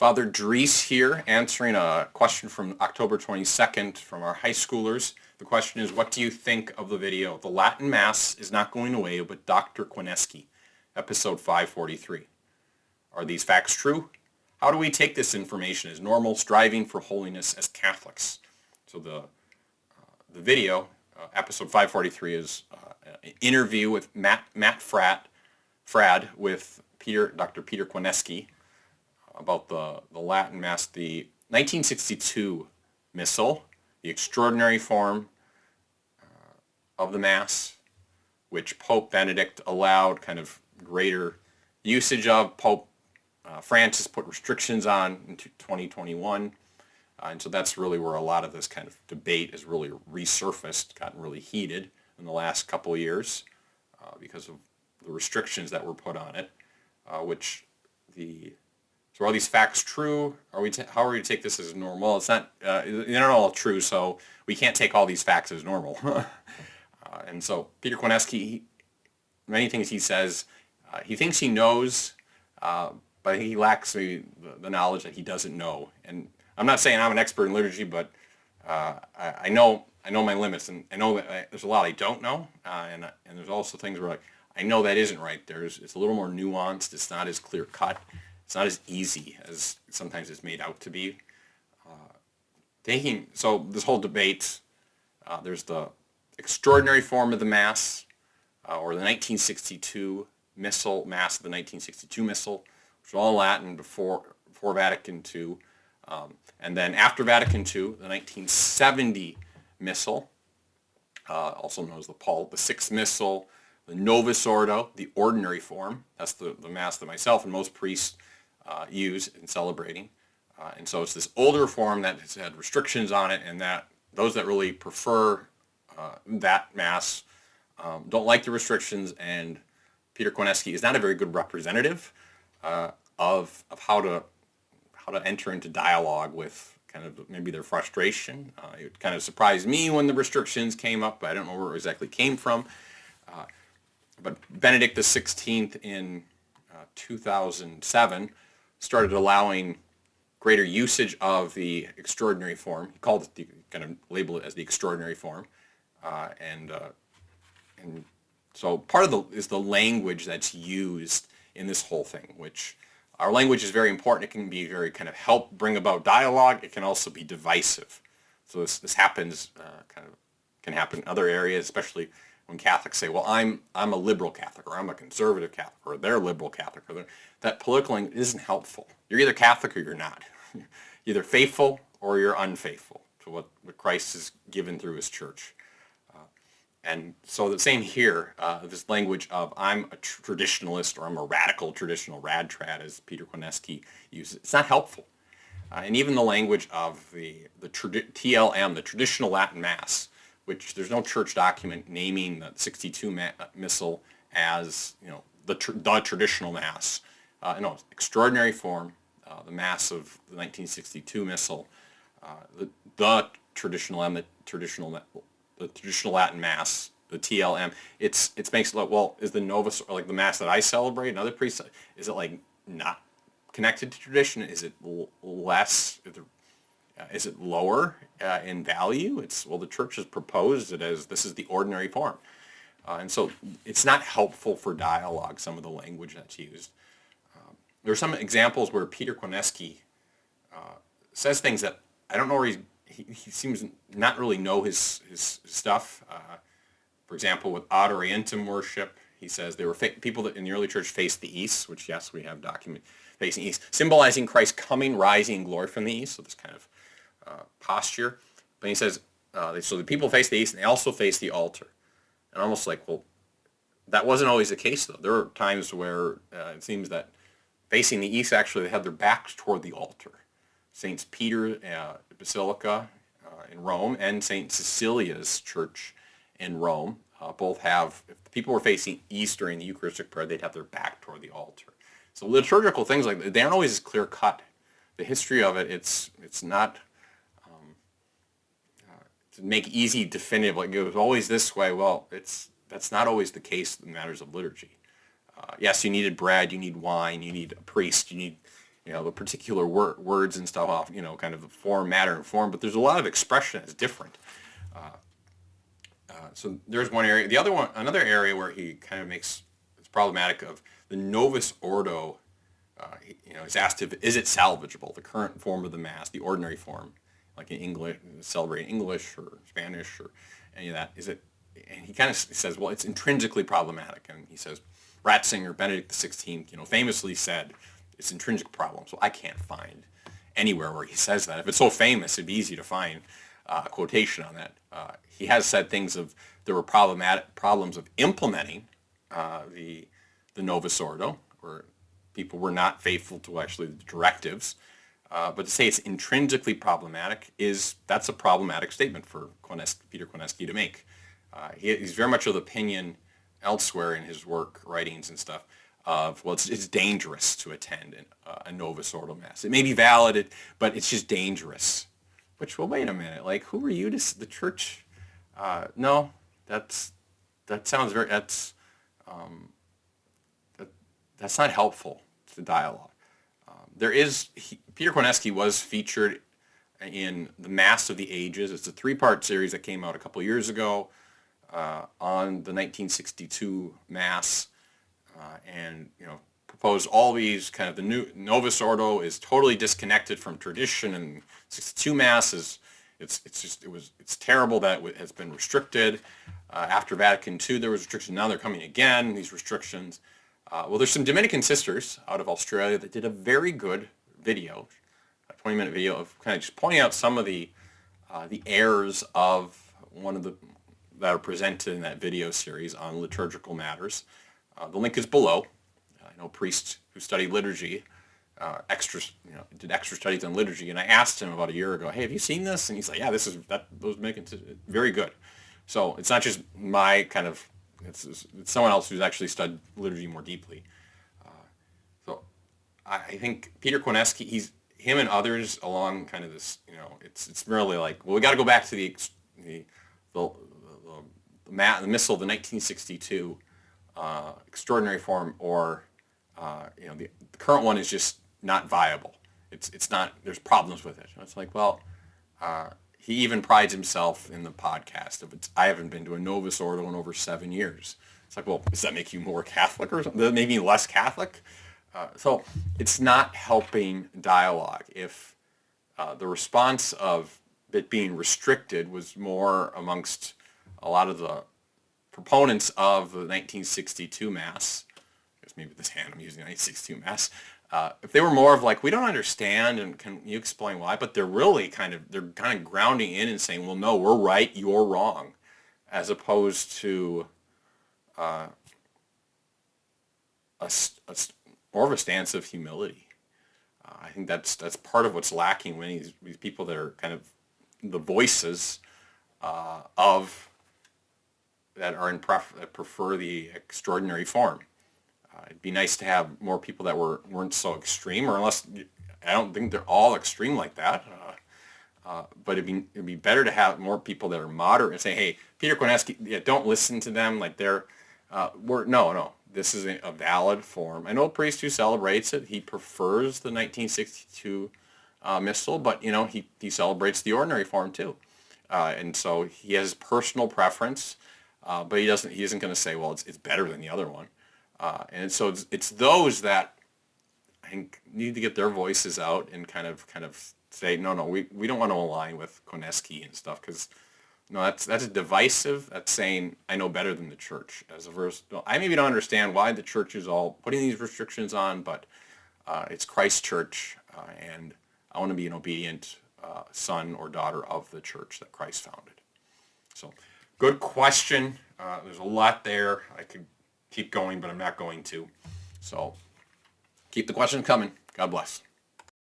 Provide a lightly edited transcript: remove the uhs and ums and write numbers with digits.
Father Dries here, answering a question from October 22nd from our high schoolers. The question is, what do you think of the video, "The Latin Mass is Not Going Away with Dr. Kwiatkowski," episode 543? Are these facts true? How do we take this information as normal, striving for holiness as Catholics? So the video, episode 543, is an interview with Matt Frad with Dr. Peter Kwiatkowski about the Latin Mass, the 1962 Missal, the extraordinary form of the Mass, which Pope Benedict allowed kind of greater usage of. Pope Francis put restrictions on in 2021. And so that's really where a lot of this kind of debate has really resurfaced, gotten really heated in the last couple of years because of the restrictions that were put on it, So are these facts true? How are we to take this as normal? Well, it's not, they're not all true, so we can't take all these facts as normal. And so Peter Kwiatkowski, many things he says, he thinks he knows, but he lacks the knowledge that he doesn't know. And I'm not saying I'm an expert in liturgy, but I know my limits, and I know that there's a lot I don't know, and there's also things where I know that isn't right. It's a little more nuanced. It's not as clear cut. It's not as easy as sometimes it's made out to be. So this whole debate, there's the extraordinary form of the Mass, or the 1962 Missal, Mass of the 1962 Missal, which was all in Latin before Vatican II. And then after Vatican II, the 1970 Missal, also known as the Paul VI Missal, the Novus Ordo, the ordinary form. That's the Mass that myself and most priests use in celebrating. And so it's this older form that has had restrictions on it, and that those that really prefer that Mass don't like the restrictions, and Peter Kwiatkowski is not a very good representative of how to enter into dialogue with kind of maybe their frustration. It kind of surprised me when the restrictions came up, but I don't know where it exactly came from. But Benedict XVI in 2007 started allowing greater usage of the extraordinary form. He called it, kind of labeled it as the extraordinary form. And so part of is the language that's used in this whole thing, which our language is very important. It can be very kind of help bring about dialogue. It can also be divisive. So this happens, can happen in other areas, especially when Catholics say, well, I'm a liberal Catholic, or I'm a conservative Catholic, or they're liberal Catholic, or that political language isn't helpful. You're either Catholic or you're not. You're either faithful or you're unfaithful to what Christ has given through his church. And so the same here, this language of I'm a traditionalist, or I'm a radical traditional rad-trad, as Peter Kwiatkowski uses, it's not helpful. And even the language of the TLM, the traditional Latin Mass, which there's no church document naming the 62 Missal as the traditional Mass. No, extraordinary form, the Mass of the 1962 Missal, the traditional Latin Mass, the TLM. It makes it look, well, is the Novus, or like the Mass that I celebrate and other priests, is it like not connected to tradition? Is it less? Is it lower in value? The church has proposed it as this is the ordinary form. And so it's not helpful for dialogue, some of the language that's used. There are some examples where Peter Kwiatkowski says things that I don't know where he seems not really know his stuff. For example, with ad orientem worship, he says there were people that in the early church faced the east, which, yes, we have document facing east, symbolizing Christ coming, rising in glory from the east, so this kind of posture. But he says, so the people face the east, and they also face the altar. And almost like, well, that wasn't always the case, though. There were times where it seems that facing the east, actually, they had their backs toward the altar. St. Peter Basilica in Rome and St. Cecilia's Church in Rome both have, if people were facing east during the Eucharistic prayer, they'd have their back toward the altar. So liturgical things like that, they aren't always as clear cut. The history of it, it's not to make easy, definitive, like it was always this way. Well, that's not always the case in matters of liturgy. Yes, you needed bread, you need wine, you need a priest, you need the particular words and stuff off, kind of the form, matter, and form, but there's a lot of expression that's different. So there's one area. The other one, another area where he kind of makes it's problematic of the Novus Ordo. Is asked if is it salvageable, the current form of the Mass, the ordinary form, like in English, celebrating English or Spanish or any of that. Is it? And he kind of says, well, it's intrinsically problematic. And he says, Ratzinger, Benedict XVI, famously said it's intrinsic problem. So I can't find anywhere where he says that. If it's so famous, it'd be easy to find a quotation on that. He has said things of there were problems of implementing the Novus Ordo, where people were not faithful to actually the directives. But to say it's intrinsically problematic that's a problematic statement for Peter Koneski to make. He's very much of the opinion elsewhere in his work, writings and stuff, of, well, it's dangerous to attend a Novus Ordo Mass. It may be valid, but it's just dangerous. Which, well, wait a minute. Like, who are you to the church? No, that sounds very, that's not helpful to dialogue. Peter Koneski was featured in The Mass of the Ages. It's a 3-part series that came out a couple years ago on the 1962 Mass, and proposed all these kind of the new Novus Ordo is totally disconnected from tradition, and 62 Mass it's terrible that it has been restricted. After Vatican II, there was restrictions. Now they're coming again, these restrictions. Well, there's some Dominican sisters out of Australia that did a very good video, a 20-minute video of kind of just pointing out some of the errors of one of the that are presented in that video series on liturgical matters. The link is below. I know a priest who studied liturgy, did extra studies on liturgy, and I asked him about a year ago, hey, have you seen this? And he's like, yeah, those make it very good. So it's not just my kind of, it's someone else who's actually studied liturgy more deeply. So I think Peter Koneski, him and others along kind of this, it's really like, well, we got to go back to the Missal of the 1962 extraordinary form, or the current one is just not viable. It's not. There's problems with it. It's like, well, he even prides himself in the podcast of I haven't been to a Novus Ordo in over 7 years. It's like, well, does that make you more Catholic or something? Does that make me less Catholic? So it's not helping dialogue if the response of it being restricted was more amongst a lot of the proponents of the 1962 Mass. I guess maybe this hand I'm using the 1962 Mass. If they were more of like, we don't understand, and can you explain why? But they're really kind of grounding in and saying, well, no, we're right, you're wrong, as opposed to more of a stance of humility. I think that's part of what's lacking when these people that are kind of the voices of that are that prefer the extraordinary form. It'd be nice to have more people that weren't so extreme, or unless I don't think they're all extreme like that. But it'd be better to have more people that are moderate and say, hey, Peter Koneski, don't listen to them like they're no. This is a valid form. I know a priest who celebrates it. He prefers the 1962 Missal, but he celebrates the ordinary form too, and so he has personal preference. But he isn't going to say, well, it's better than the other one. And so it's those that I think need to get their voices out and kind of say, no, we don't want to align with Koneski and stuff, because that's divisive. That's saying I know better than the church. As a verse, I maybe don't understand why the church is all putting these restrictions on, but it's Christ's church, and I want to be an obedient son or daughter of the church that Christ founded. So. Good question. There's a lot there. I could keep going, but I'm not going to. So keep the questions coming. God bless.